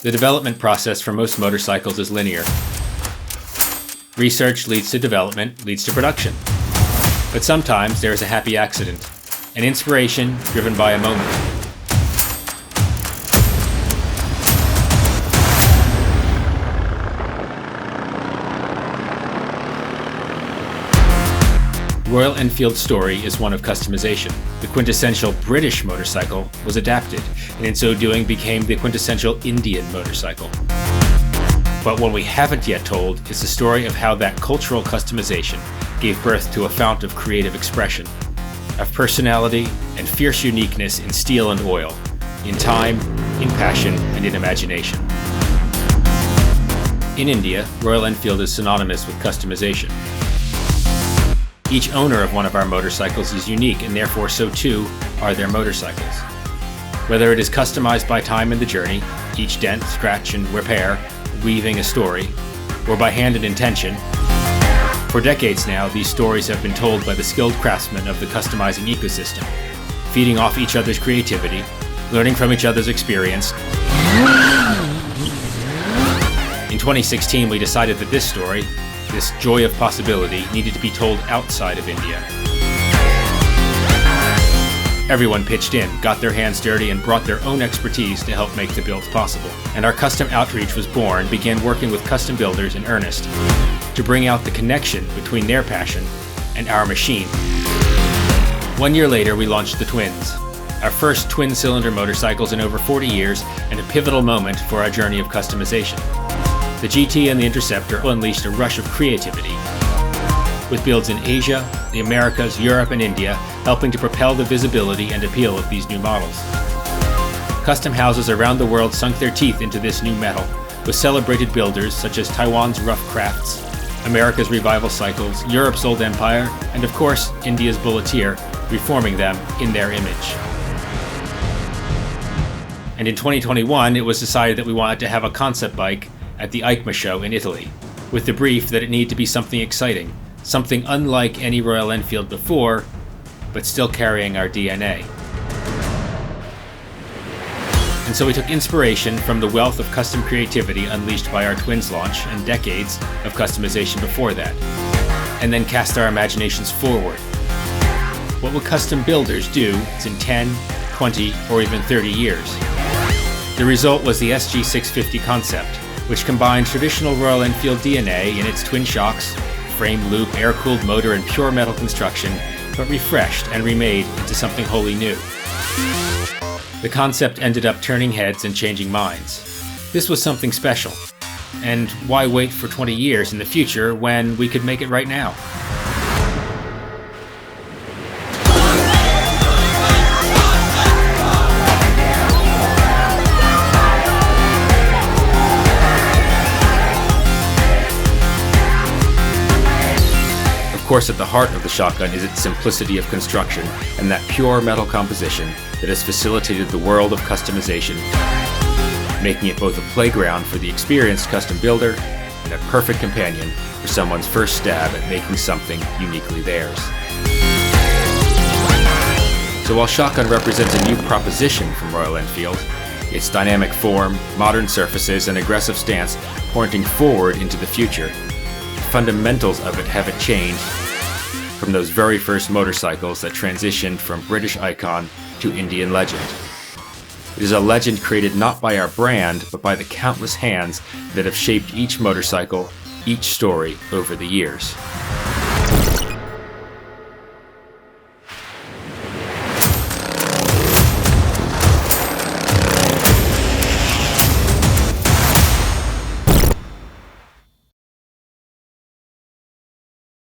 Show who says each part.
Speaker 1: The development process for most motorcycles is linear. Research leads to development, leads to production. But sometimes there is a happy accident, an inspiration driven by a moment. Royal Enfield's story is one of customization. The quintessential British motorcycle was adapted, and in so doing became the quintessential Indian motorcycle. But what we haven't yet told is the story of how that cultural customization gave birth to a fount of creative expression, of personality and fierce uniqueness in steel and oil, in time, in passion, and in imagination. In India, Royal Enfield is synonymous with customization. Each owner of one of our motorcycles is unique, and therefore so too are their motorcycles. Whether it is customized by time and the journey, each dent, scratch, and repair weaving a story, or by hand and intention, for decades now these stories have been told by the skilled craftsmen of the customizing ecosystem, feeding off each other's creativity, learning from each other's experience. In 2016 we decided that this story, this joy of possibility, needed to be told outside of India. Everyone pitched in, got their hands dirty, and brought their own expertise to help make the builds possible. And our custom outreach was born, began working with custom builders in earnest to bring out the connection between their passion and our machine. 1 year later, we launched the Twins, our first twin-cylinder motorcycles in over 40 years, and a pivotal moment for our journey of customization. The GT and the Interceptor unleashed a rush of creativity, with builds in Asia, the Americas, Europe, and India helping to propel the visibility and appeal of these new models. Custom houses around the world sunk their teeth into this new metal, with celebrated builders such as Taiwan's Rough Crafts, America's Revival Cycles, Europe's Old Empire, and of course, India's Bulleteer, reforming them in their image. And in 2021, it was decided that we wanted to have a concept bike at the EICMA show in Italy, with the brief that it needed to be something exciting, something unlike any Royal Enfield before, but still carrying our DNA. And so we took inspiration from the wealth of custom creativity unleashed by our Twins launch and decades of customization before that, and then cast our imaginations forward. What will custom builders do in 10, 20, or even 30 years? The result was the SG650 concept, which combined traditional Royal Enfield DNA in its twin shocks, frame loop, air-cooled motor, and pure metal construction, but refreshed and remade into something wholly new. The concept ended up turning heads and changing minds. This was something special. And why wait for 20 years in the future when we could make it right now? Of course, at the heart of the shotgun is its simplicity of construction and that pure metal composition that has facilitated the world of customization, making it both a playground for the experienced custom builder and a perfect companion for someone's first stab at making something uniquely theirs. So while shotgun represents a new proposition from Royal Enfield, its dynamic form, modern surfaces, and aggressive stance pointing forward into the future, fundamentals of it haven't changed from those very first motorcycles that transitioned from British icon to Indian legend. It is a legend created not by our brand, but by the countless hands that have shaped each motorcycle, each story over the years.